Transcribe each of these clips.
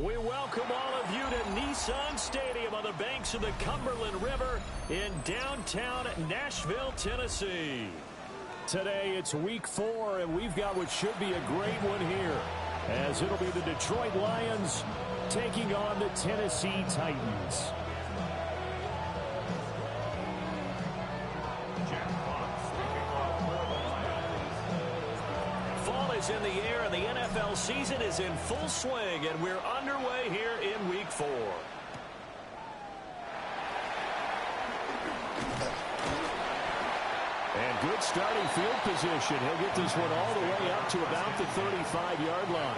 We welcome all of you to Nissan Stadium on the banks of the Cumberland River in downtown Nashville, Tennessee. Today it's week 4, and we've got what should be a great one here, as it'll be the Detroit Lions taking on the Tennessee Titans. Fall is in the air, and the NFL season is in full swing, and we're underway here in week 4. And good starting field position. He'll get this one all the way up to about the 35-yard line.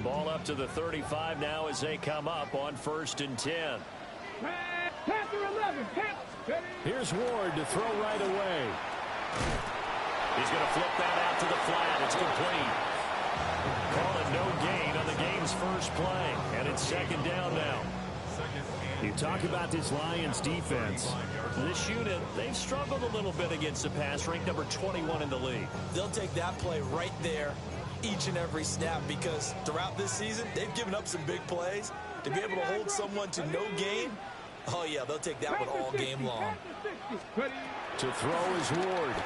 Ball up to the 35 now as they come up on 1st and 10. Here's Ward to throw right away. He's going to flip that out to the flat. It's complete. Call it no gain on the game's first play. And it's 2nd down now. You talk about this Lions defense. This unit, they've struggled a little bit against the pass, ranked number 21 in the league. They'll take that play right there each and every snap, because throughout this season, they've given up some big plays. To be able to hold someone to no gain, oh yeah, they'll take that one all game long. To throw is Ward.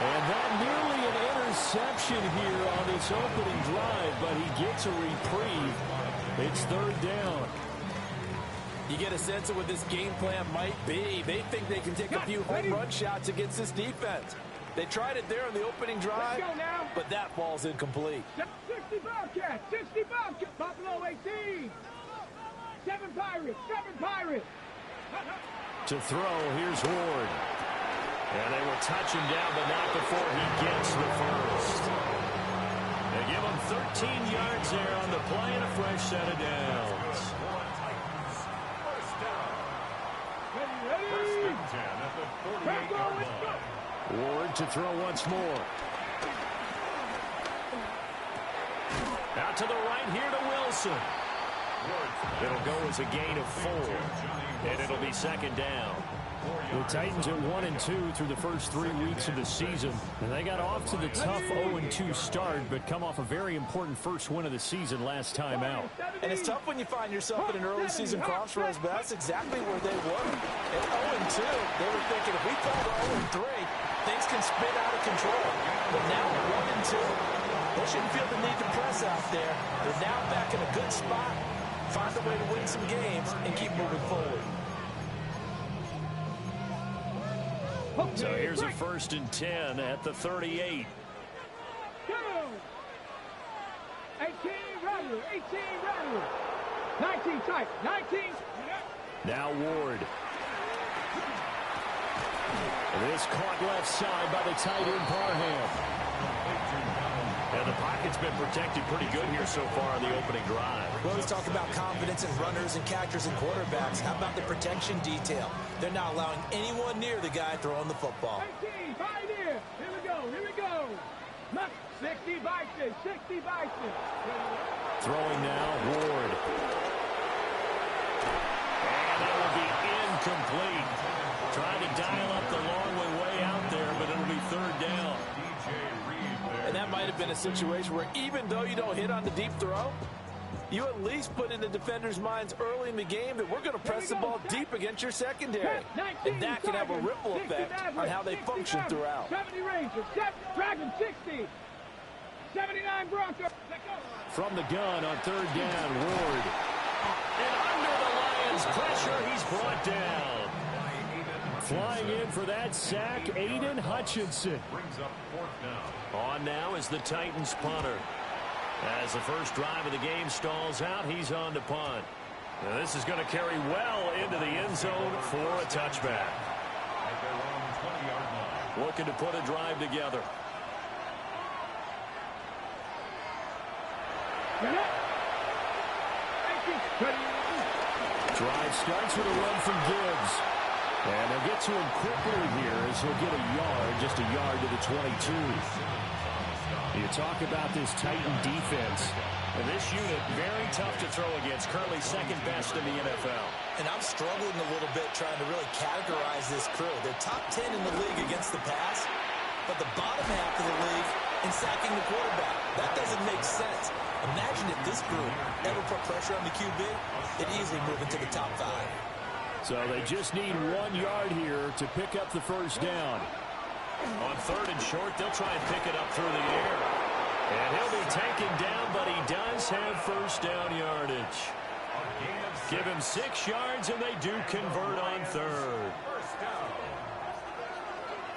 And that nearly an interception here on this opening drive, but he gets a reprieve. It's 3rd down. You get a sense of what this game plan might be. They think they can take a few home run shots against this defense. They tried it there on the opening drive, but that ball's incomplete. 60 Bobcats, 60 Bobcats, Buffalo 18. 7 Pirates. To throw, here's Ward. And they will touch him down, but not before he gets the first. They give him 13 yards there on the play and a fresh set of downs. First and 10 at the 48-yard line. Ward to throw once more. Out to the right here to Wilson. It'll go as a gain of 4, and it'll be 2nd down. The Titans are 1-2 through the first 3 weeks of the season, and they got off to the tough 0-2 start, but come off a very important first win of the season last time out. And it's tough when you find yourself in an early season crossroads, but that's exactly where they were. At 0-2, they were thinking if we fall to 0-3, things can spin out of control. But now at 1-2, they shouldn't feel the need to press out there. They're now back in a good spot. Find a way to win some games and keep moving forward. So here's a 1st and 10 at the 38. 18 Rattler. 19 tight. 19. Now Ward. This caught left side by the tight end Parham. And the pocket's been protected pretty good here so far in the opening drive. We always talk about confidence in runners and catchers and quarterbacks. How about the protection detail? They're not allowing anyone near the guy throwing the football. 19, Pioneer. Here we go. 60 Bison. Throwing now, Ward. And that will be incomplete. Trying to dial up the long way out there, but it'll be 3rd down. And that might have been a situation where even though you don't hit on the deep throw, you at least put in the defenders' minds early in the game that we're going to press the ball deep against your secondary. And that can have a ripple effect on how they function throughout. 70 Rangers, Dragon 60. 79 Broncos. From the gun on 3rd down, Ward. And under the Lions' pressure, he's brought down. Flying in for that sack, Aiden Hutchinson. On now is the Titans punter. As the first drive of the game stalls out, he's on to punt. Now this is going to carry well into the end zone for a touchback. Looking to put a drive together. Drive starts with a run from Gibbs. And they'll get to him quickly here as he'll get a yard, just a yard to the 22. You talk about this Titan defense. And this unit, very tough to throw against. Currently second best in the NFL. And I'm struggling a little bit trying to really categorize this crew. They're top 10 in the league against the pass, but the bottom half of the league in sacking the quarterback. That doesn't make sense. Imagine if this group ever put pressure on the QB, it'd easily move into the top 5. So they just need 1 yard here to pick up the first down. On 3rd and short, they'll try and pick it up through the air. And he'll be taken down, but he does have first down yardage. Give him 6 yards, and they do convert on 3rd.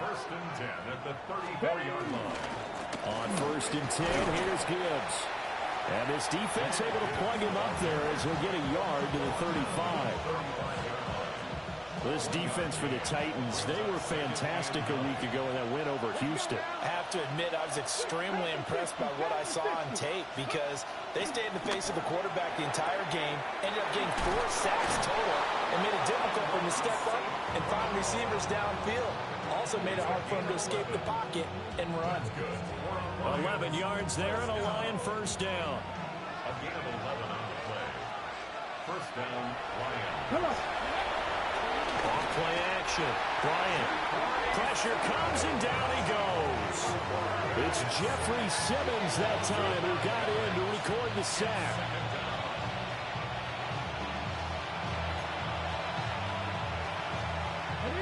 First and 10 at the 34-yard line. On 1st and 10, here's Gibbs. And this defense able to plug him up there as he'll get a yard to the 35. This defense for the Titans, they were fantastic a week ago in that win over Houston. I have to admit, I was extremely impressed by what I saw on tape because they stayed in the face of the quarterback the entire game, ended up getting 4 sacks total, and made it difficult for him to step up and find receivers downfield. Also made it hard for him to escape the pocket and run. 11 yards there and a Lion first down. A gain of 11 on the play. First down, Lions. Off-play action. Bryant. Pressure comes and down he goes. It's Jeffrey Simmons that time who got in to record the sack.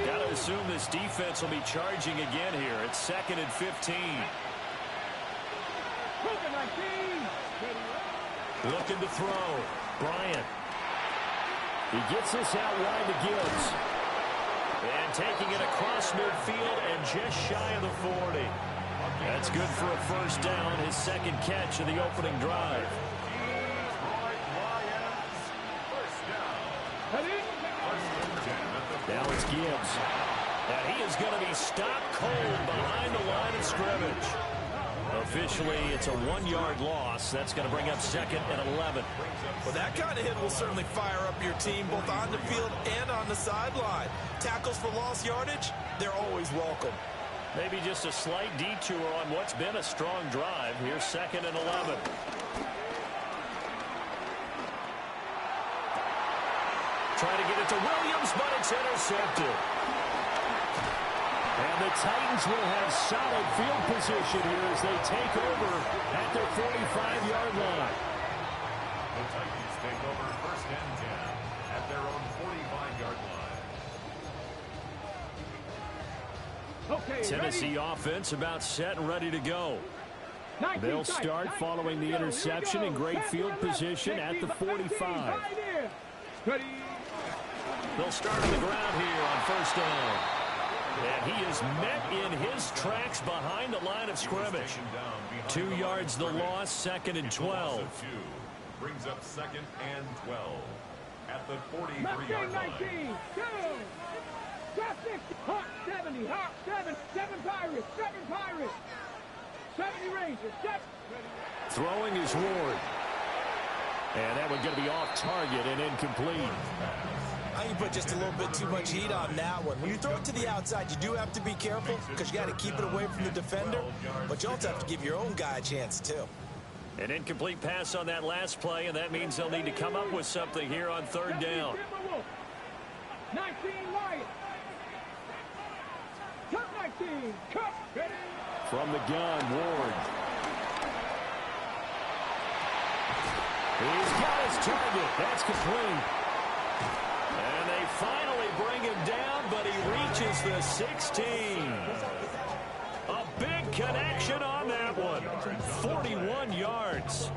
Got to assume this defense will be charging again here. It's 2nd and 15. Looking to throw. Bryant. He gets this out wide to Gibbs. And taking it across midfield and just shy of the 40. That's good for a first down, his 2nd catch of the opening drive. Now it's Gibbs. And he is going to be stopped cold behind the line of scrimmage. Officially, it's a 1-yard loss. That's going to bring up 2nd and 11. Well, that kind of hit will certainly fire up your team both on the field and on the sideline. Tackles for lost yardage, they're always welcome. Maybe just a slight detour on what's been a strong drive. Here's 2nd and 11. Trying to get it to Williams, but it's intercepted. And the Titans will have solid field position here as they take over at their 45-yard line. The Titans take over 1st and 10 at their own 45-yard line. Okay, Tennessee offense about set and ready to go. They'll start following the interception in great field position at the 45. They'll start on the ground here on 1st down. And he is met in his tracks behind the line of scrimmage. 2 yards the loss, 2nd and 12. Brings up 2nd and 12 at the 43-yard line. Drop 60, Hawk 70, Hawk 7, 7 Pirates, 7 Pirates, 70 Rangers, 7. Throwing is Ward. And that one's going to be off target and incomplete. I think you put just a little bit too much heat on that one. When you throw it to the outside, you do have to be careful because you got to keep it away from the defender, but you also have to give your own guy a chance too. An incomplete pass on that last play, and that means they'll need to come up with something here on 3rd down. 19 Lions. Cut 19. Cut. From the gun, Ward. He's got his target. That's complete. And they finally bring him down, but he reaches the 16. A big connection on that one. 41 yards.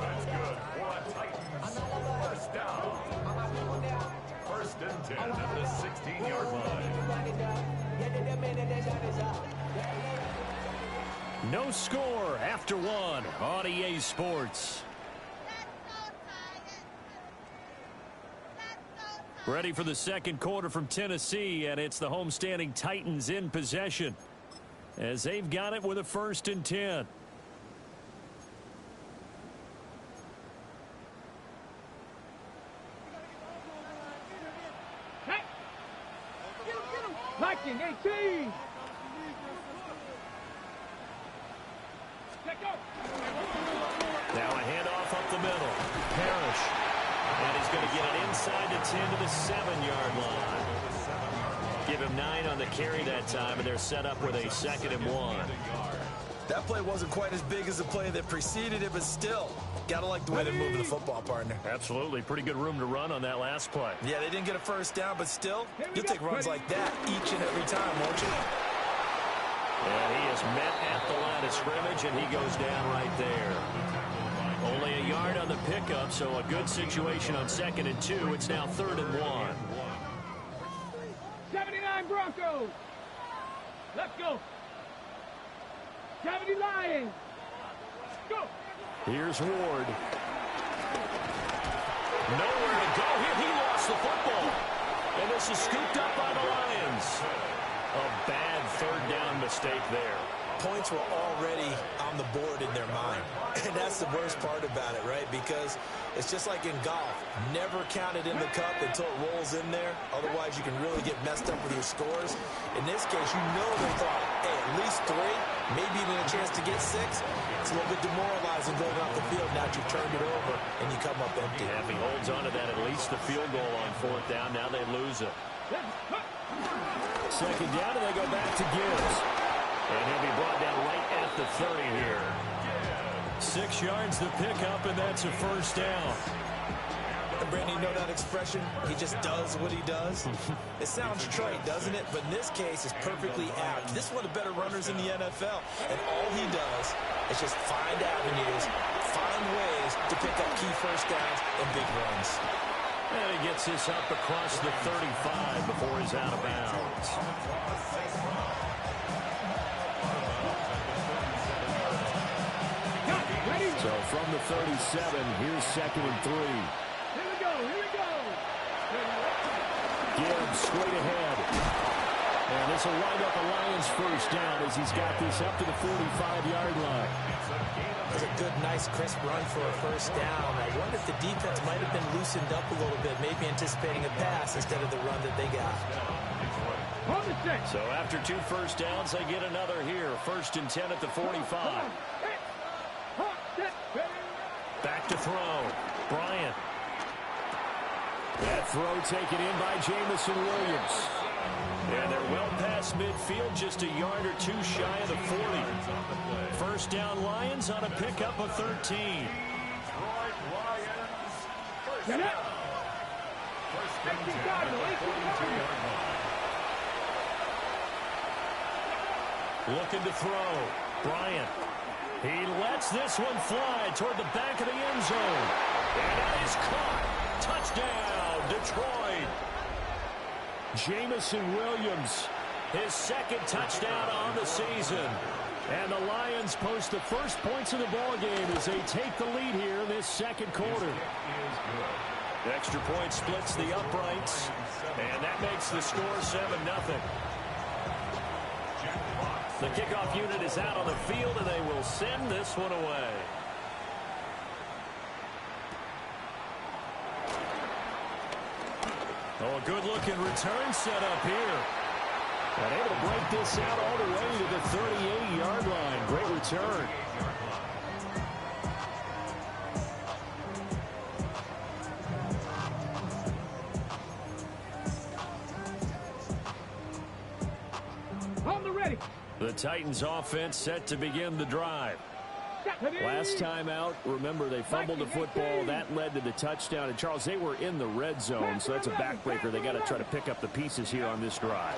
First down. 1st and 10 at the 16-yard line. No score after 1 on EA Sports. Ready for the 2nd quarter from Tennessee, and it's the homestanding Titans in possession as they've got it with a 1st and 10. Hey! Get him! Now a handoff up the middle. Parrish. And he's going to get it inside the 10 to the 7-yard line. Give him 9 on the carry that time, and they're set up with a 2nd and 1. That play wasn't quite as big as the play that preceded it, but still, gotta like the way they're moving the football, partner. Absolutely. Pretty good room to run on that last play. Yeah, they didn't get a first down, but still, you'll take runs like that each and every time, won't you? And he is met at the line of scrimmage, and he goes down right there. Only a yard on the pickup, so a good situation on 2nd and 2. It's now 3rd and 1. 79 Broncos. Let's go. 70 Lions. Go. Here's Ward. Nowhere to go here. He lost the football. And this is scooped up by the Lions. A bad 3rd down mistake there. Points were already on the board in their mind. And that's the worst part about it, right? Because it's just like in golf. Never count it in the cup until it rolls in there. Otherwise, you can really get messed up with your scores. In this case, you know they thought, hey, at least 3, maybe even a chance to get 6. It's a little bit demoralizing going off the field now that you've turned it over and you come up empty. Yeah, if he holds on to that, at least the field goal on 4th down. Now they lose it. 2nd down, and they go back to Gibbs. And he'll be brought down right at the 30 here. 6 yards the pickup, and that's a 1st down. And Brandon, you know that expression? He just does what he does. It sounds trite, doesn't it? But in this case, it's perfectly apt. This is one of the better runners in the NFL. And all he does is just find avenues, find ways to pick up key 1st downs and big runs. And he gets this up across the 35 before he's out of bounds. So from the 37, here's 2nd and 3. Here we go. Gibbs straight ahead. And this will wind up a Lions 1st down as he's got this up to the 45-yard line. It was a good, nice, crisp run for a 1st down. I wonder if the defense might have been loosened up a little bit, maybe anticipating a pass instead of the run that they got. So after 2 1st downs, they get another here. 1st and 10 at the 45. Back to throw. Bryant. That throw taken in by Jamison Williams. And they're well past midfield, just a yard or 2 shy of the 40. 1st down Lions on a pickup of 13. Looking to throw. Bryant. He lets this one fly toward the back of the end zone. And that is caught. Touchdown, Detroit. Jamison Williams, his 2nd touchdown on the season. And the Lions post the first points of the ballgame as they take the lead here in this 2nd quarter. The extra point splits the uprights, and that makes the score 7-0. The kickoff unit is out on the field, and they will send this one away. Oh, a good-looking return set up here. And able to break this out all the way to the 38-yard line. Great return. On the ready. The Titans offense set to begin the drive. Last time out, remember, they fumbled the football. That led to the touchdown. And, Charles, they were in the red zone, so that's a backbreaker. They got to try to pick up the pieces here on this drive.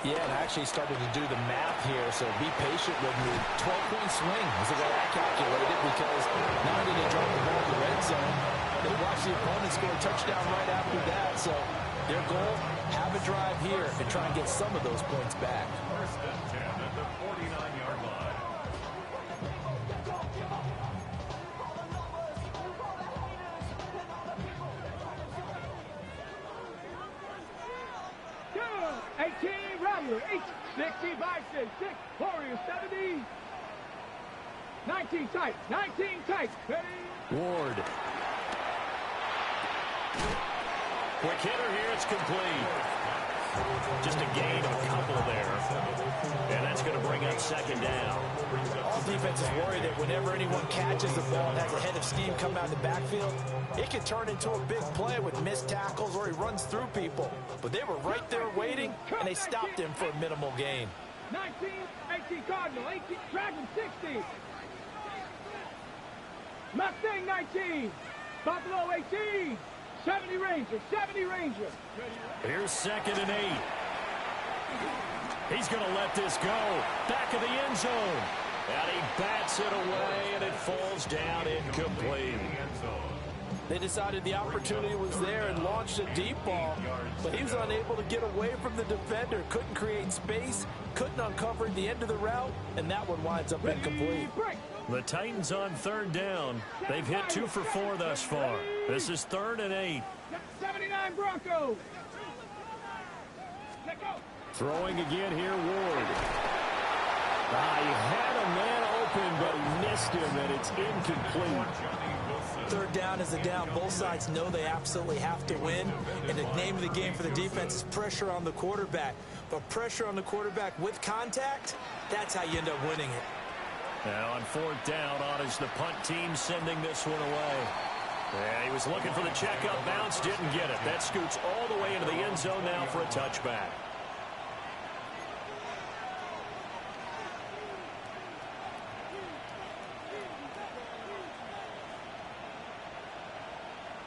Yeah, and I actually started to do the math here, so be patient with me. 12-point swing is the way I calculated, because not only did they drop the ball in the red zone, they watched the opponent score a touchdown right after that. So their goal, have a drive here and try and get some of those points back. 1st and 10 at the 49-yard line. Go! 18 Rattler, 60 Bison, 6 Warriors, 70. 19 tight, 19 tight. Ready? Ward. Quick hitter here, it's complete. Just a gain of a couple there. And that's going to bring up second down. The defense is worried that whenever anyone catches the ball and has a head of steam come out of the backfield, it can turn into a big play with missed tackles or he runs through people. But they were right there waiting, and they stopped him for a minimal gain. 19, 18 Cardinal, 18 Dragon 60. Mustang 19, Buffalo 18, 70 Ranger, 70 Ranger. Here's 2nd and 8. He's going to let this go. Back of the end zone. And he bats it away, and it falls down incomplete. They decided the opportunity was there and launched a deep ball, but he was unable to get away from the defender, couldn't create space, couldn't uncover the end of the route, and that one winds up incomplete. The Titans on 3rd down. They've hit 2 for 4 thus far. This is 3rd and 8. 79 Broncos. Let go. Throwing again here, Ward. He had a man open, but he missed him, and it's incomplete. 3rd down is a down. Both sides know they absolutely have to win, and the name of the game for the defense is pressure on the quarterback. But pressure on the quarterback with contact, that's how you end up winning it. Now on 4th down, on is the punt team sending this one away. Yeah, he was looking for the checkup bounce, didn't get it. That scoots all the way into the end zone now for a touchback.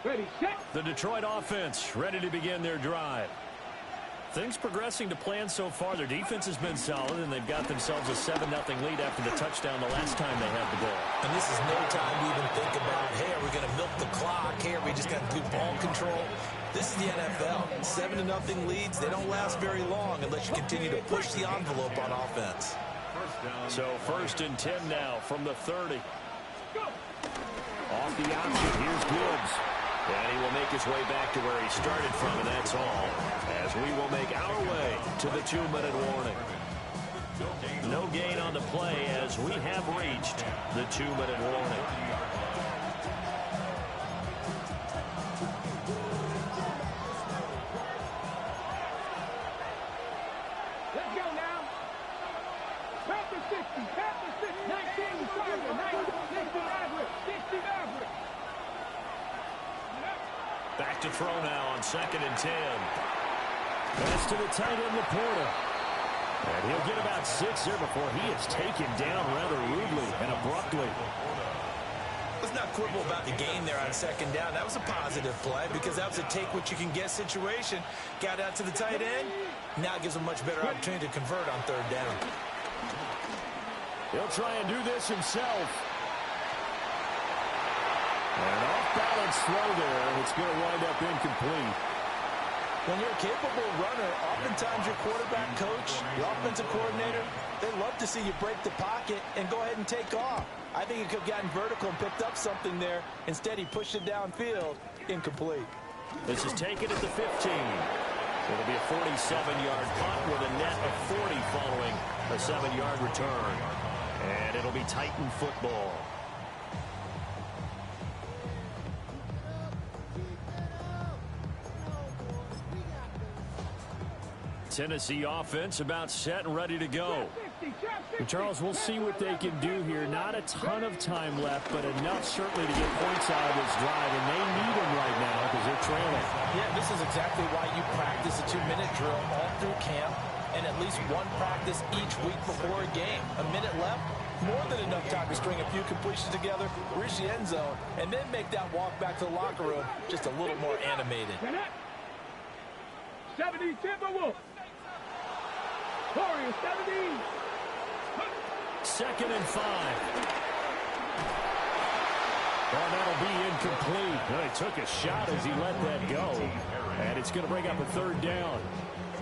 Ready, set. The Detroit offense ready to begin their drive. Things progressing to plan so far. Their defense has been solid, and they've got themselves a 7-0 lead after the touchdown the last time they had the ball. And this is no time to even think about, hey, are we going to milk the clock? Hey, are we just going to do ball control? This is the NFL. 7-0 leads, they don't last very long unless you continue to push the envelope on offense. So 1st and 10 now from the 30. Off the option, here's Gibbs. And he will make his way back to where he started from, and that's all. As we will make our way to the 2-minute warning. No gain on the play as we have reached the 2-minute warning. Let's go now. Panther 60, Panther 60, 19 Charger, 19, 60 Maverick, 60 Maverick. Back to throw now on 2nd and 10. Pass to the tight end, Laporta. And he'll get about 6 there before he is taken down rather rudely and abruptly. Let's not quibble about the gain there on 2nd down. That was a positive play because that was a take-what-you-can-get situation. Got out to the tight end. Now it gives a much better opportunity to convert on 3rd down. He'll try and do this himself. An off-balance throw there, and it's going to wind up incomplete. When you're a capable runner, oftentimes your quarterback coach, your offensive coordinator, they love to see you break the pocket and go ahead and take off. I think he could have gotten vertical and picked up something there. Instead, he pushed it downfield. Incomplete. This is taken at the 15. It'll be a 47-yard punt with a net of 40 following a 7-yard return. And it'll be Titan football. Tennessee offense about set and ready to go. And Charles, we'll see what they can do here. Not a ton of time left, but enough certainly to get points out of this drive, and they need them right now because they're trailing. Yeah, this is exactly why you practice a 2-minute drill all through camp and at least one practice each week before a game. A minute left, more than enough time to string a few completions together, reach the end zone, and then make that walk back to the locker room just a little more animated. 70 Timberwolves. Warriors 70. 2nd and 5. Well, that'll be incomplete. Well, he took a shot as he let that go. And it's going to bring up a 3rd down.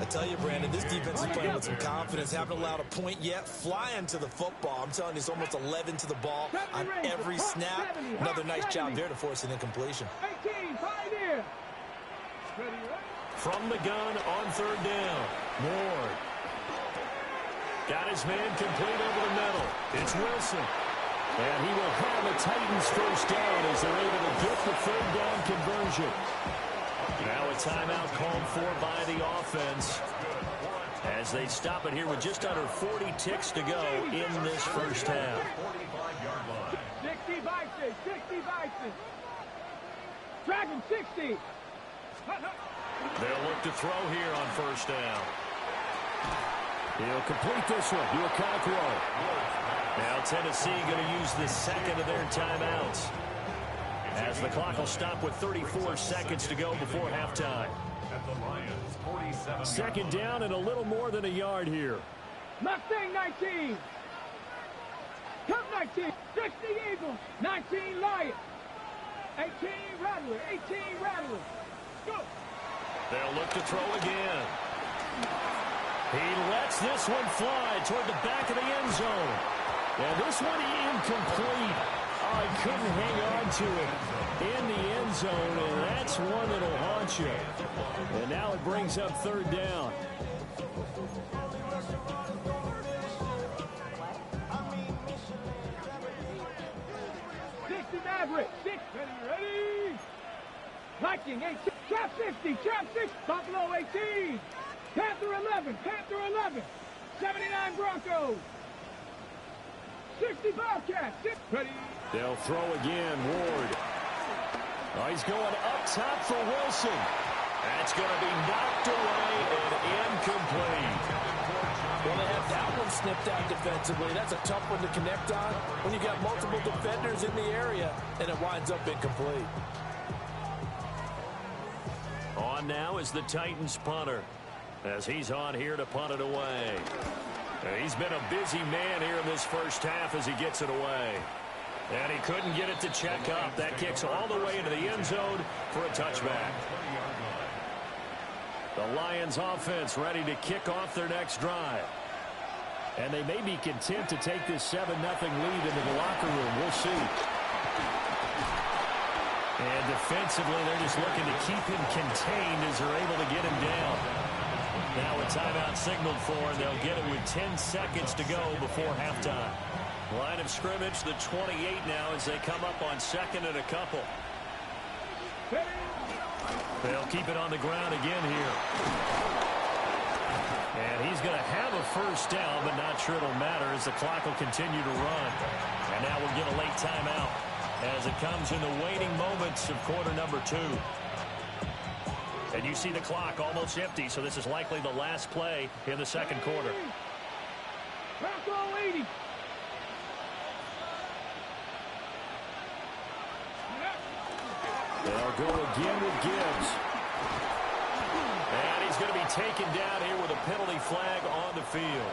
I tell you, Brandon, this defense is playing with some confidence. Haven't allowed a point yet. Flying to the football. I'm telling you, it's almost 11 to the ball on every snap. Another nice job there to force an incompletion. 18, Pioneer. From the gun on 3rd down. Ward. Got his man complete over the middle. It's Wilson. And he will have a Titans 1st down as they're able to get the 3rd down conversion. Now a timeout called for by the offense as they stop it here with just under 40 ticks to go in this first half. 60 Bison, 60 Bison. Dragon 60. They'll look to throw here on first down. He'll complete this one to Okonkwo. Now Tennessee going to use the second of their timeouts as the clock will stop with 34 seconds to go before halftime. Second down and a little more than a yard here. Mustang 19. Cup 19. 60 Eagles. 19 Lions. 18 Rattler. 18 Rattler. Go. They'll look to throw again. He lets this one fly toward the back of the end zone. And this one incomplete. Oh, he couldn't hang on to it in the end zone, and that's one that'll haunt you. And now it brings up third down. Maverick, 6, ready? Viking, 8, Trap 50, Trap 6, Buffalo 18, Panther 11, 79 Broncos, 60 Bobcats, 6, ready? They'll throw again, Ward. Oh, he's going up top for Wilson. That's going to be knocked away and incomplete. Well, they have that one snipped out defensively. That's a tough one to connect on when you got multiple defenders in the area, and it winds up incomplete. On now is the Titans punter as he's on here to punt it away. He's been a busy man here in this first half as he gets it away. And he couldn't get it to check up. That kicks all the way into the end zone for a touchback. The Lions offense ready to kick off their next drive. And they may be content to take this 7-0 lead into the locker room. We'll see. And defensively, they're just looking to keep him contained as they're able to get him down. Now a timeout signaled for, and they'll get it with 10 seconds to go before halftime. Line of scrimmage, the 28 now as they come up on second and a couple. They'll keep it on the ground again here. And he's going to have a first down, but not sure it'll matter as the clock will continue to run. And now we'll get a late timeout as it comes in the waning moments of quarter number 2. And you see the clock almost empty, so this is likely the last play in the second quarter. Bronco 80. They'll go again with Gibbs. And he's going to be taken down here with a penalty flag on the field.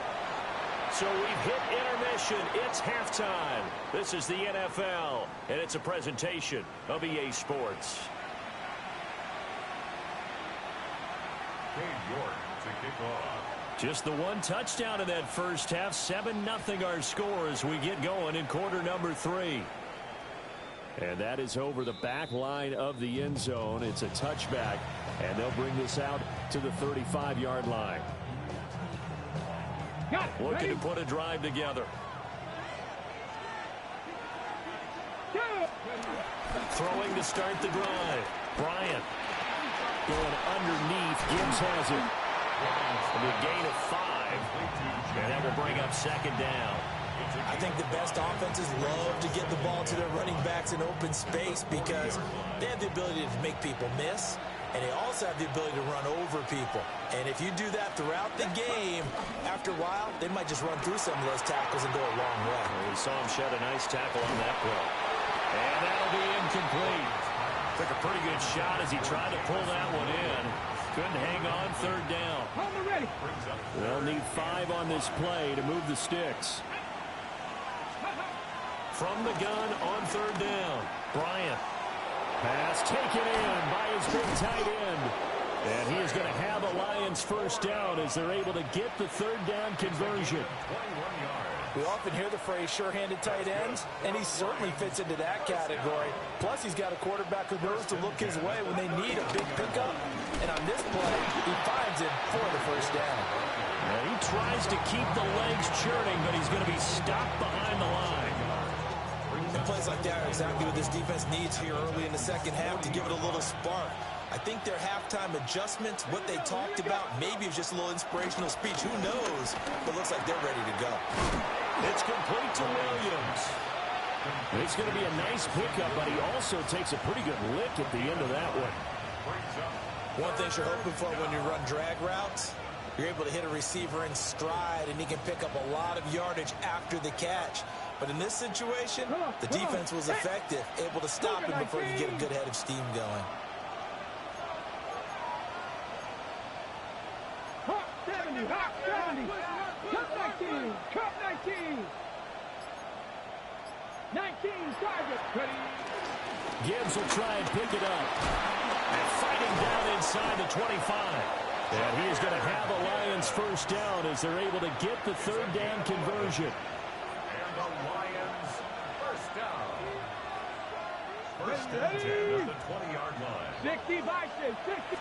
So we've hit intermission. It's halftime. This is the NFL, and it's a presentation of EA Sports. Cade York to kick off. Just the one touchdown in that first half. 7-0 our score as we get going in quarter number 3. And that is over the back line of the end zone. It's a touchback, and they'll bring this out to the 35-yard line. Looking to put a drive together. Throwing to start the drive. Bryant going underneath. Gibbs has it. And a gain of 5. And that will bring up second down. I think the best offenses love to get the ball to their running backs in open space because they have the ability to make people miss, and they also have the ability to run over people. And if you do that throughout the game, after a while, they might just run through some of those tackles and go a long way. We saw him shed a nice tackle on that play. And that'll be incomplete. Took a pretty good shot as he tried to pull that one in. Couldn't hang on third down. They'll need 5 on this play to move the sticks. From the gun on third down, Bryant. Pass taken in by his big tight end. And he is going to have a Lions first down as they're able to get the third down conversion. We often hear the phrase sure-handed tight ends, and he certainly fits into that category. Plus, he's got a quarterback who knows to look his way when they need a big pickup. And on this play, he finds it for the first down. And he tries to keep the legs churning, but he's going to be stopped behind the line. And plays like that are exactly what this defense needs here early in the second half to give it a little spark. I think their halftime adjustments, what they talked about, maybe it's just a little inspirational speech. Who knows? But it looks like they're ready to go. It's complete to Williams. It's going to be a nice pickup, but he also takes a pretty good lick at the end of that one. One thing you're hoping for when you run drag routes, you're able to hit a receiver in stride, and he can pick up a lot of yardage after the catch. But in this situation, the defense was effective, able to stop him before he could get a good head of steam going. Hot 70, hot 70. Cut 19, cut 19. 19 target. Ready. Gibbs will try and pick it up. And fighting down inside the 25. And he is going to have a Lions first down as they're able to get the third down conversion. And the Lions first down. First and 10 at the 20-yard line. 60 Bison, 60.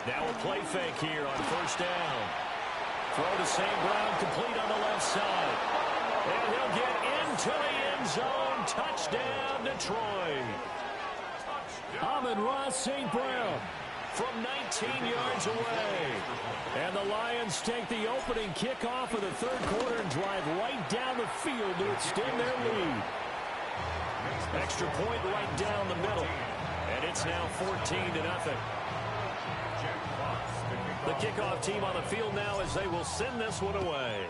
Now a play fake here on first down. Throw to St. Brown, complete on the left side. And he'll get into the end zone. Touchdown, Detroit. Amon-Ra St. Brown from 19 yards away. And the Lions take the opening kickoff of the third quarter and drive right down the field to extend their lead. Extra point right down the middle. And it's now 14-0. The kickoff team on the field now as they will send this one away.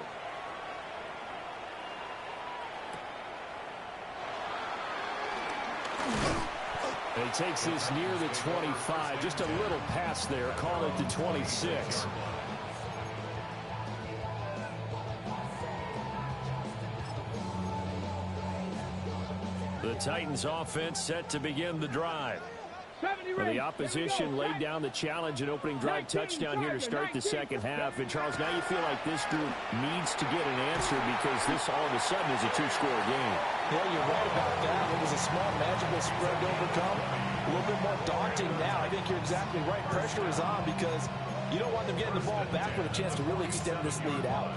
He takes this near the 25. Just a little pass there. Call it the 26. The Titans offense set to begin the drive. Well, the opposition laid down the challenge and opening drive touchdown here to start the second half. And, Charles, now you feel like this group needs to get an answer because this all of a sudden is a two-score game. Yeah, you're right about that. It was a small magical spread to overcome. A little bit more daunting now. I think you're exactly right. Pressure is on because you don't want them getting the ball back with a chance to really extend this lead out.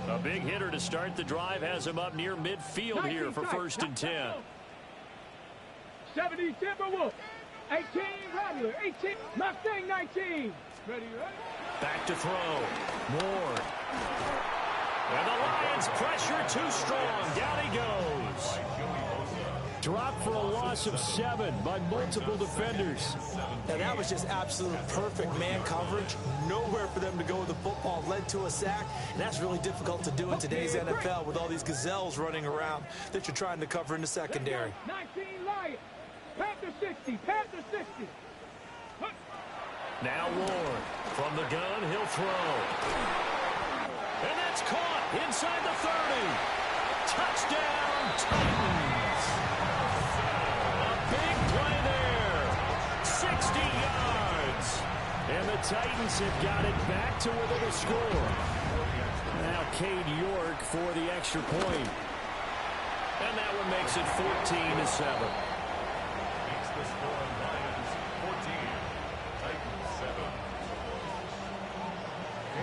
A big hitter to start the drive has him up near midfield here for first and 10. 70 Timberwolves, 18 Rattler, 18 Mustang 19. Ready? Back to throw. Moore. And the Lions pressure too strong. Down he goes. Dropped for a loss of 7 by multiple defenders. And that was just absolute perfect man coverage. Nowhere for them to go with the football. Led to a sack. And that's really difficult to do in today's NFL with all these gazelles running around that you're trying to cover in the secondary. 19 Lions. Panther 60, Panther 60. Now Ward from the gun, he'll throw. And that's caught inside the 30. Touchdown, Titans. A big play there. 60 yards. And the Titans have got it back to within a score. Now Cade York for the extra point. And that one makes it 14-7. The score, Lions 14, Titans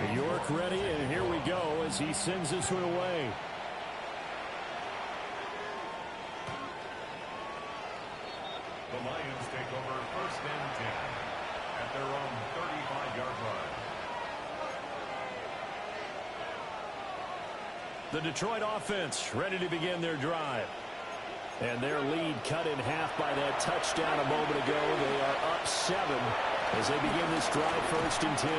7. York ready, and here we go as he sends this one away. The Lions take over first and 10 at their own 35-yard line. The Detroit offense ready to begin their drive. And their lead cut in half by that touchdown a moment ago. They are up 7 as they begin this drive first and 10.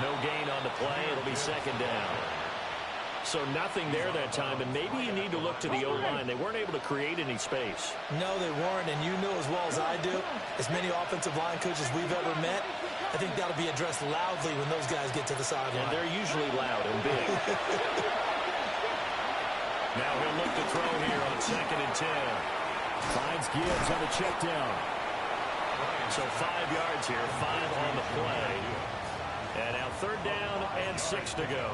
No gain on the play. It'll be second down. So nothing there that time, and maybe you need to look to the O-line. They weren't able to create any space. No, they weren't, and you know as well as I do, as many offensive line coaches we've ever met, I think that'll be addressed loudly when those guys get to the sideline. And they're usually loud and big. Now he'll look to throw here on second and 10. Finds Gibbs on the check down. So 5 yards here, 5 on the play. And now third down and 6 to go.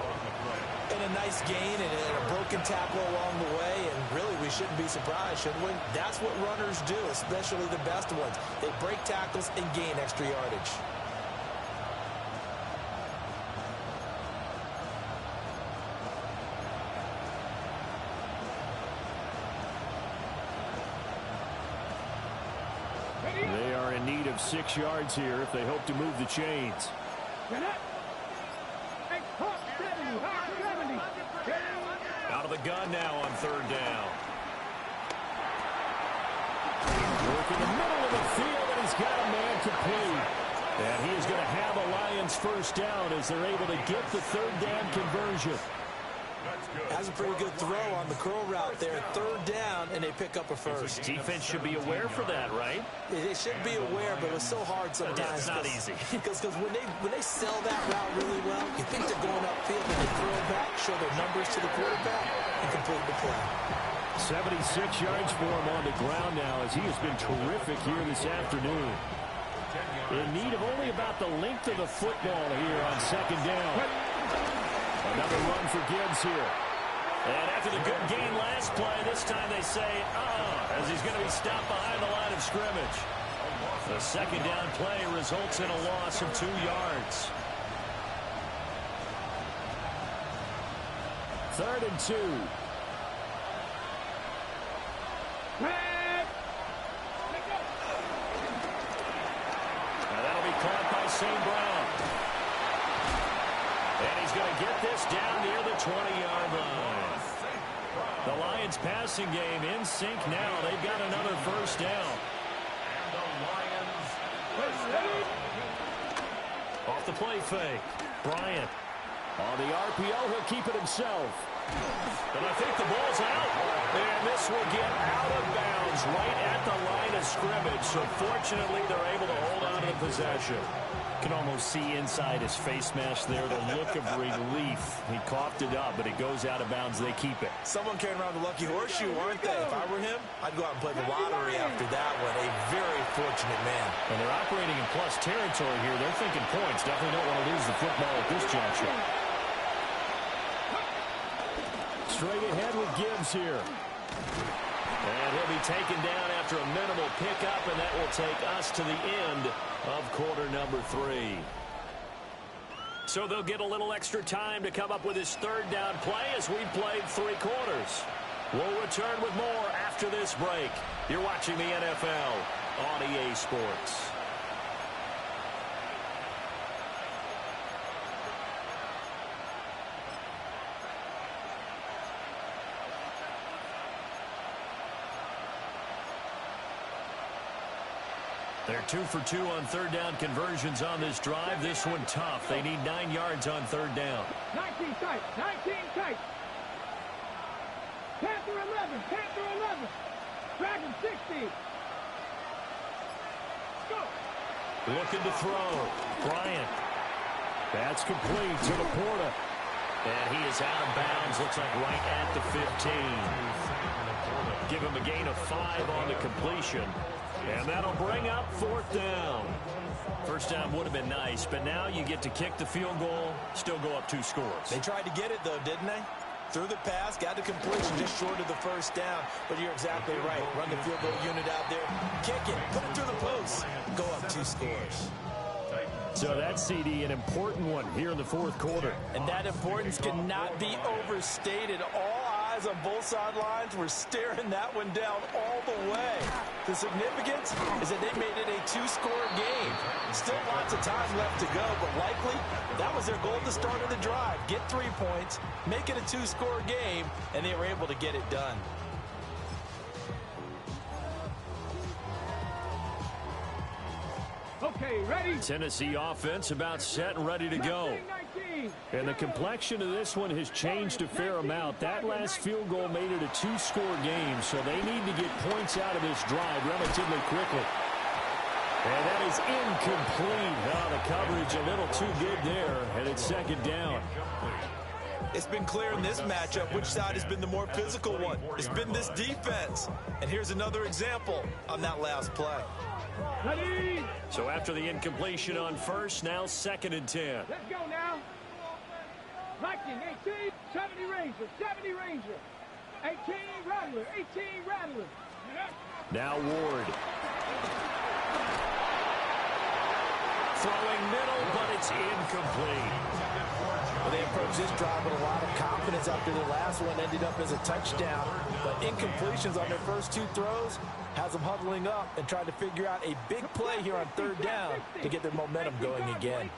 And a nice gain and a broken tackle along the way, and really we shouldn't be surprised, should we? That's what runners do, especially the best ones. They break tackles and gain extra yardage. of 6 yards here if they hope to move the chains. Out of the gun now on third down. Work in the middle of the field, and he's got a man complete. And he is going to have a Lions first down as they're able to get the third down conversion. That's a pretty good throw on the curl route there. Third down, and they pick up a first. Defense should be aware for that, right? They should be aware, but it's so hard sometimes. It's not easy. Because when they sell that route really well, you think they're going upfield, and they throw it back, show their numbers to the quarterback, and complete the play. 76 yards for him on the ground now as he has been terrific here this afternoon. In need of only about the length of the football here on second down. Another run for Gibbs here. And after the good gain last play, this time they say, as he's going to be stopped behind the line of scrimmage. The second down play results in a loss of 2 yards. 3rd and 2. Now that'll be caught by St. Brown. And he's going to get this down near the 20-yard line. The Lions passing game in sync now. They've got another first down. And the Lions first down. Off the play fake. Bryant. On the RPO, he'll keep it himself. And I think the ball's out. And this will get out of bounds right at the line of scrimmage. So fortunately, they're able to hold on to the possession. Can almost see inside his face mask there, the look of relief. He coughed it up, but it goes out of bounds. They keep it. Someone carrying around the lucky horseshoe, aren't they? If I were him, I'd go out and play the lottery after that one. A very fortunate man. And they're operating in plus territory here. They're thinking points. Definitely don't want to lose the football at this juncture. Straight ahead with Gibbs here. And he'll be taken down after a minimal pickup, and that will take us to the end of quarter number 3. So they'll get a little extra time to come up with his third down play as we've played 3 quarters. We'll return with more after this break. You're watching the NFL on EA Sports. They're 2 for 2 on third down conversions on this drive. This one tough. They need 9 yards on third down. 19 tight, 19 tight. Panther 11, Panther 11. Dragon 60. Go. Looking to throw. Bryant. That's complete to Laporta. And he is out of bounds. Looks like right at the 15. Give him a gain of 5 on the completion. And that'll bring up 4th down. First down would have been nice, but now you get to kick the field goal, still go up 2 scores. They tried to get it, though, didn't they? Threw the pass, got the completion just short of the first down. But you're exactly right. Run the field goal unit out there, kick it, put it through the post, go up 2 scores. So that CD, an important one here in the 4th quarter. And that importance cannot be overstated. All eyes on both sidelines were staring that one down all the way. The significance is that they made it a 2-score game. Still lots of time left to go, but likely that was their goal at the start of the drive. Get 3 points, make it a 2-score game, and they were able to get it done. Okay, ready? Tennessee offense about set and ready to go. 19. And the complexion of this one has changed a fair amount. That last field goal made it a 2-score game, so they need to get points out of this drive relatively quickly. And that is incomplete. Oh, the coverage a little too good there, and it's second down. It's been clear in this matchup which side has been the more physical one. It's been this defense. And here's another example on that last play. Ready? So after the incompletion on first, now 2nd and 10. Let's go now. Viking 18, 70 Ranger, 70 Ranger. 18 Rattler, 18 Rattler. Now Ward. throwing middle, but it's incomplete. Well, they approached this drive with a lot of confidence after their last one ended up as a touchdown. But incompletions on their first two throws has them huddling up and trying to figure out a big play here on third down to get their momentum going again.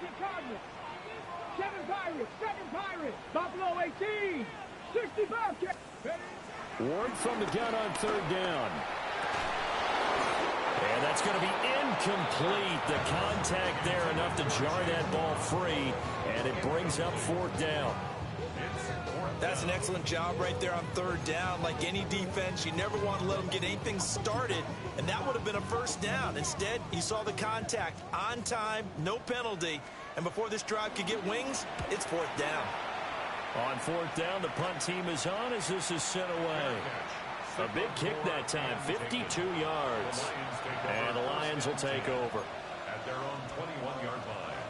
7 Pirates, Buffalo 18, 65. Ward from the gun on third down. And that's going to be incomplete. The contact there enough to jar that ball free, and it brings up fourth down. That's an excellent job right there on third down. Like any defense, you never want to let them get anything started, and that would have been a first down. Instead, you saw the contact on time, no penalty, and before this drive could get wings, it's fourth down. On fourth down, the punt team is on as this is sent away. A big kick that time, 52 yards. And the Lions will take over. At their own 21-yard line.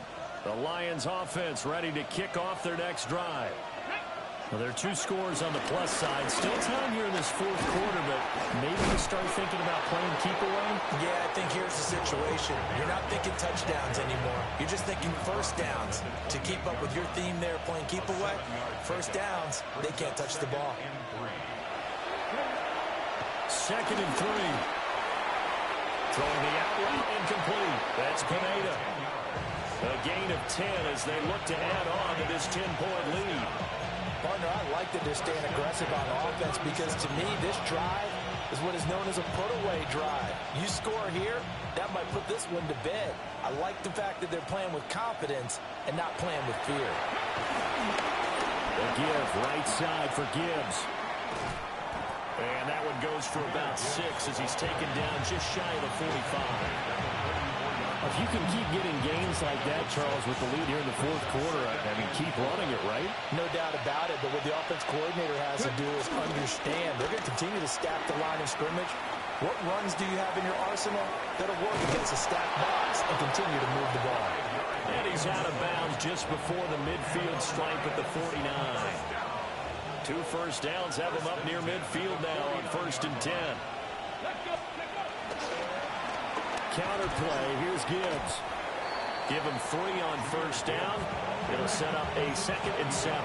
The Lions offense ready to kick off their next drive. Well, there are two scores on the plus side. Still time here in this fourth quarter, but maybe you start thinking about playing keep away? Yeah, I think here's the situation. You're not thinking touchdowns anymore. You're just thinking first downs. To keep up with your theme there, playing keep away, first downs, they can't touch the ball. 2nd and 3. Throwing the outlet, incomplete. That's Pineda. A gain of 10 as they look to add on to this 10-point lead. Partner, I like that they're staying aggressive on offense because to me, this drive is what is known as a put-away drive. You score here, that might put this one to bed. I like the fact that they're playing with confidence and not playing with fear. The give, right side for Gibbs. And that one goes for about 6 as he's taken down just shy of the 45. If you can keep getting gains like that, Charles, with the lead here in the fourth quarter, I mean, keep running it, right? No doubt about it, but what the offense coordinator has to do is understand they're going to continue to stack the line of scrimmage. What runs do you have in your arsenal that'll work against a stacked box and continue to move the ball? And he's out of bounds just before the midfield stripe at the 49. 2 first downs have him up near midfield now on 1st and 10. Counter play. Here's Gibbs. Give him 3 on first down. It'll set up a 2nd and 7.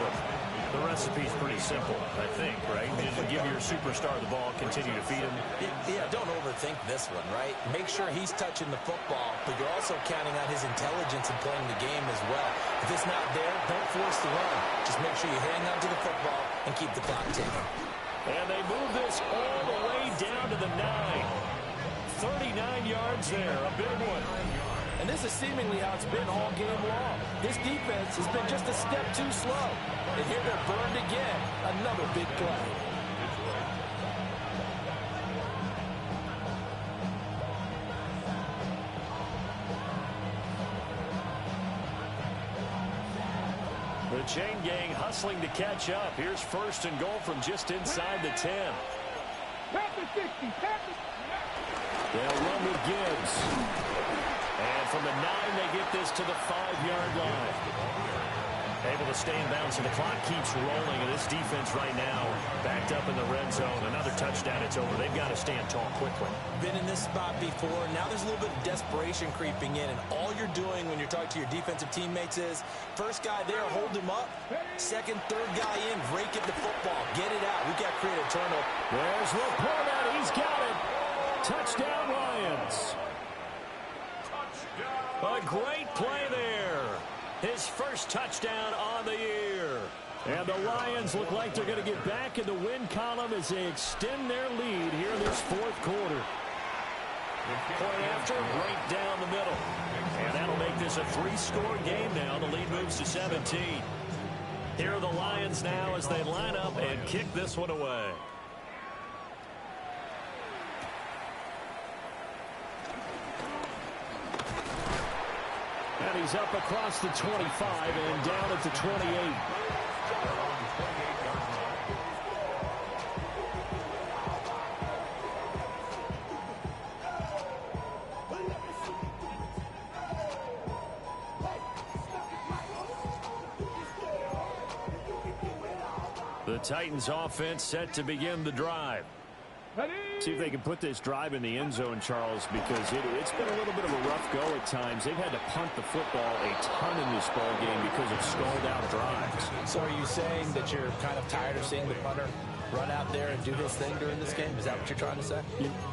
The recipe's pretty simple, I think, right? You just give your superstar the ball, continue to feed him. Yeah, don't overthink this one, right? Make sure he's touching the football, but you're also counting on his intelligence in playing the game as well. If it's not there, don't force the run. Just make sure you hang on to the football and keep the clock ticking. And they move this all the way down to the 9. 39 yards there, a big one. And this is seemingly how it's been all game long. This defense has been just a step too slow. And here they're burned again. Another big play. The chain gang hustling to catch up. Here's 1st and goal from just inside the 10. They'll run with Gibbs. And from the 9, they get this to the 5-yard line. Able to stay in bounds, and the clock keeps rolling. And this defense right now backed up in the red zone. Another touchdown, it's over. They've got to stand tall quickly. Been in this spot before. Now there's a little bit of desperation creeping in. And all you're doing when you're talking to your defensive teammates is, first guy there, hold him up. 2nd, 3rd guy in, break at the football. Get it out. We've got to create a turnover. There's Laporta. He's got it. Touchdown, Lions. A great play there. His first touchdown on the year. And the Lions look like they're going to get back in the win column as they extend their lead here in this fourth quarter. Point after, right down the middle. And that'll make this a 3-score game now. The lead moves to 17. Here are the Lions now as they line up and kick this one away. And he's up across the 25 and down at the 28. The Titans offense set to begin the drive. See if they can put this drive in the end zone, Charles, because it's been a little bit of a rough go at times. They've had to punt the football a ton in this ball game because of stalled-out drives. So are you saying that you're kind of tired of seeing the punter run out there and do his thing during this game? Is that what you're trying to say?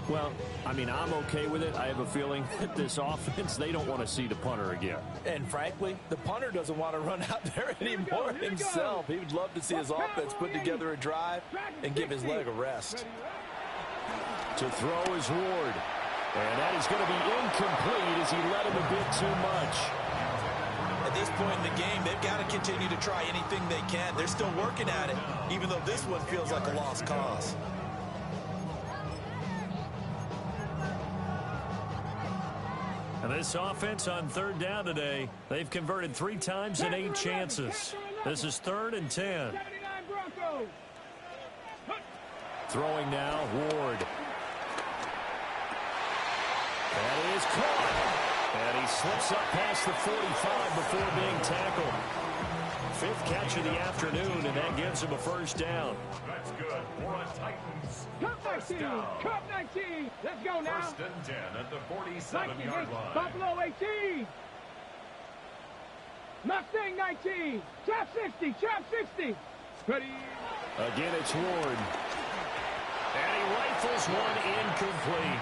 Well, I mean, I'm okay with it. I have a feeling that this offense, they don't want to see the punter again. And frankly, the punter doesn't want to run out there anymore himself. He would love to see his offense put together a drive and give his leg a rest. To throw is Ward. And that is going to be incomplete as he let him a bit too much. At this point in the game, they've got to continue to try anything they can. They're still working at it, even though this one feels like a lost cause. And this offense on third down today, they've converted 3 times in 8 chances. This is 3rd and 10. Throwing now, Ward. That is caught. And he slips up past the 45 before being tackled. 5th catch of the afternoon, and that gives him a first down. That's good for a Titans. Cup 19, Cup 19. Let's go now. 1st and 10 at the 47-yard line. Buffalo 18. Mustang 19. Trap 60, Trap 60. Ready. Again, it's Ward. And he rifles one incomplete.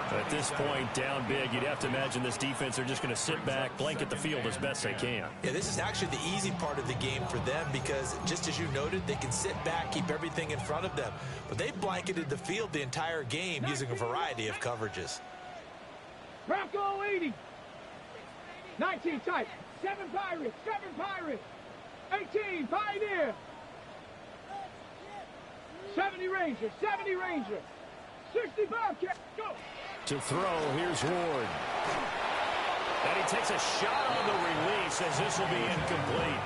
At this point, down big, you'd have to imagine this defense are just going to sit back, blanket the field as best they can. Yeah, this is actually the easy part of the game for them because, just as you noted, they can sit back, keep everything in front of them. But they blanketed the field the entire game using a variety of coverages. Bronco 80. 19 type. 7 Pirates. 7 Pirates. 18 Pioneer. 70 Ranger. 70 Ranger. 60 Bobcat. Go. To throw, here's Ward. And he takes a shot on the release as this will be incomplete.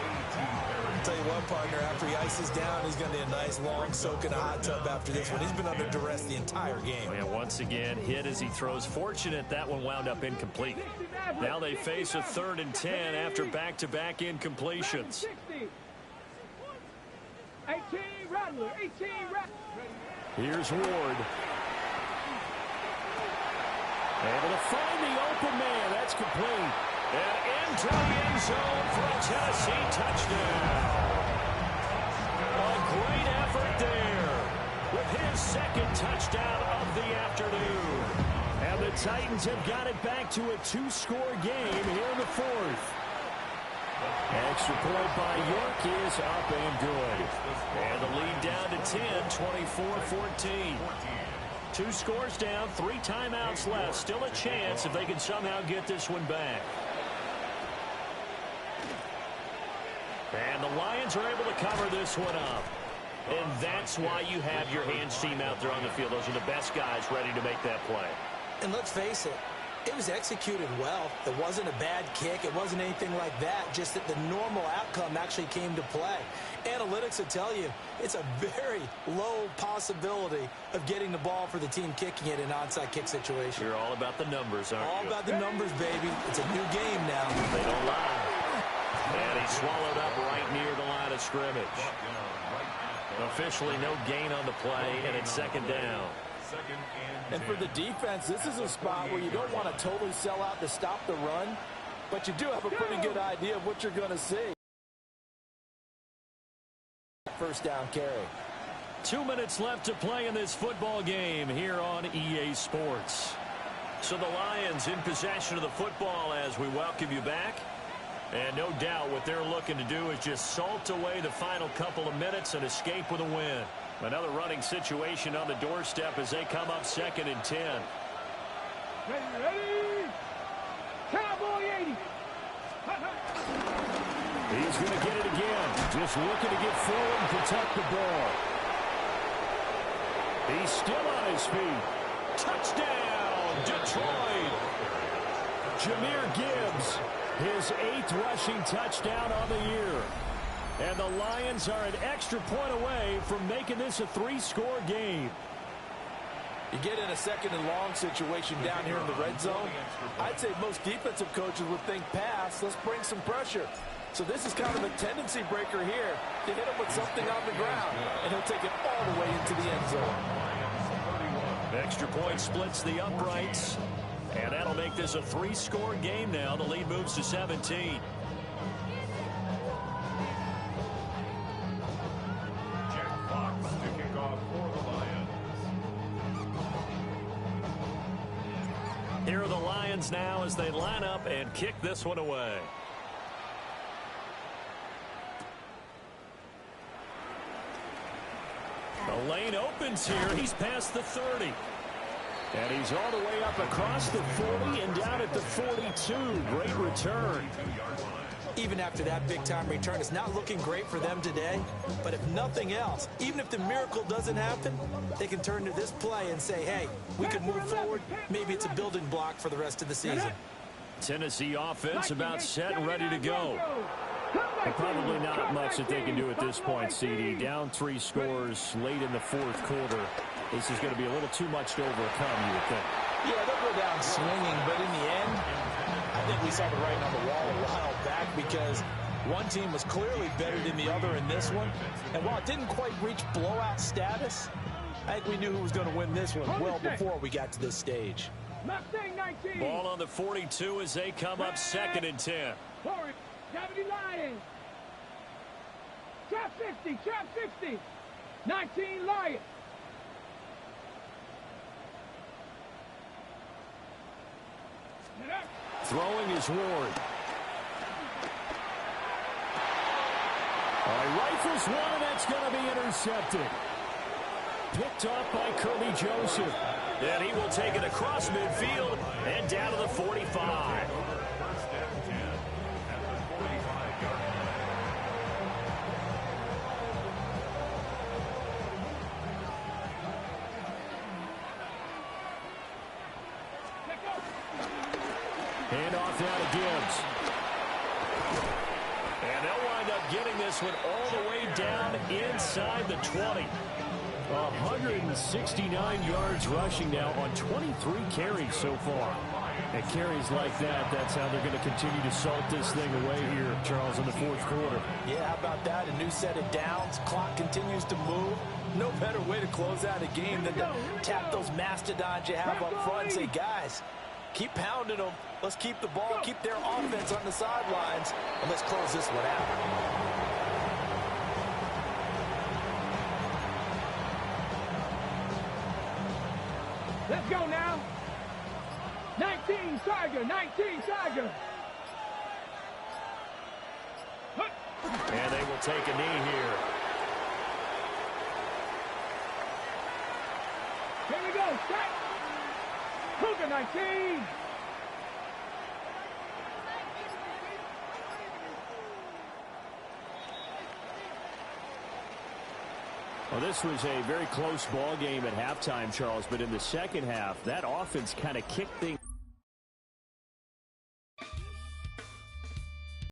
I'll tell you what, partner, after he ices down, he's going to need a nice long soak in a hot tub after this one. He's been under duress the entire game. And once again, hit as he throws. Fortunate that one wound up incomplete. Now they face a 3rd and 10 after back-to-back incompletions. 18 Rattler. 18 Rattler. Here's Ward. Able to find the open man. That's complete. And into the end zone for a Tennessee touchdown. A great effort there with his 2nd touchdown of the afternoon. And the Titans have got it back to a 2-score game here in the 4th. Extra point by York is up and good. And the lead down to 10, 24-14. 2 scores down, 3 timeouts left. Still a chance if they can somehow get this one back. And the Lions are able to cover this one up. And that's why you have your hands team out there on the field. Those are the best guys ready to make that play. And let's face it, it was executed well. It wasn't a bad kick. It wasn't anything like that. Just that the normal outcome actually came to play. Analytics will tell you it's a very low possibility of getting the ball for the team kicking it in an onside kick situation. You're all about the numbers, aren't you? All about the numbers, baby. It's a new game now. They don't lie. And he's swallowed up right near the line of scrimmage. Officially no gain on the play, and it's 2nd down. And for the defense, this is a spot where you don't want to totally sell out to stop the run, but you do have a pretty good idea of what you're going to see. 1st down carry. 2 minutes left to play in this football game here on EA Sports. So the Lions in possession of the football as we welcome you back. And no doubt what they're looking to do is just salt away the final couple of minutes and escape with a win. Another running situation on the doorstep as they come up 2nd and 10. Ready. Cowboy 80. He's going to get it again. Just looking to get forward and protect the ball. He's still on his feet. Touchdown, Detroit. Jahmyr Gibbs, his 8th rushing touchdown on the year. And the Lions are an extra point away from making this a 3-score game. You get in a 2nd and long situation down here in the red zone. I'd say most defensive coaches would think pass. Let's bring some pressure. So this is kind of a tendency breaker here to hit him with something on the ground. And he'll take it all the way into the end zone. Extra point splits the uprights. And that'll make this a 3-score game now. The lead moves to 17. Jack Fox to kick off for the Lions. Here are the Lions now as they line up and kick this one away. The lane opens here. He's past the 30. And he's all the way up across the 40 and down at the 42. Great return. Even after that big-time return, it's not looking great for them today. But if nothing else, even if the miracle doesn't happen, they can turn to this play and say, hey, we could move forward. Maybe it's a building block for the rest of the season. Tennessee offense about set and ready to go. And probably not much that they can do at this point, CD. Down 3 scores late in the 4th quarter. This is going to be a little too much to overcome, you would think. Yeah, they'll go down swinging, but in the end, I think we saw the writing on the wall a while back because one team was clearly better than the other in this one. And while it didn't quite reach blowout status, I think we knew who was going to win this one well before we got to this stage. Ball on the 42 as they come up 2nd and 10. Deputy Lions. Trap 50, trap 50. 19 Lions. Throwing is Ward. He rifles one, and that's going to be intercepted. Picked off by Kirby Joseph. And he will take it across midfield and down to the 45. Handoff down to Gibbs. And they'll wind up getting this one all the way down inside the 20. 169 yards rushing now on 23 carries so far. And carries like that, that's how they're going to continue to salt this thing away here, Charles, in the 4th quarter. Yeah, how about that? A new set of downs. Clock continues to move. No better way to close out a game than to tap those mastodons you have up front and say, guys, keep pounding them. Let's keep the ball, keep their offense on the sidelines, and let's close this one out. Let's go now. 19 Tiger, 19 Tiger. And they will take a knee here. Here we go. Set. Cougar 19. Well, this was a very close ball game at halftime, Charles, but in the second half, that offense kind of kicked things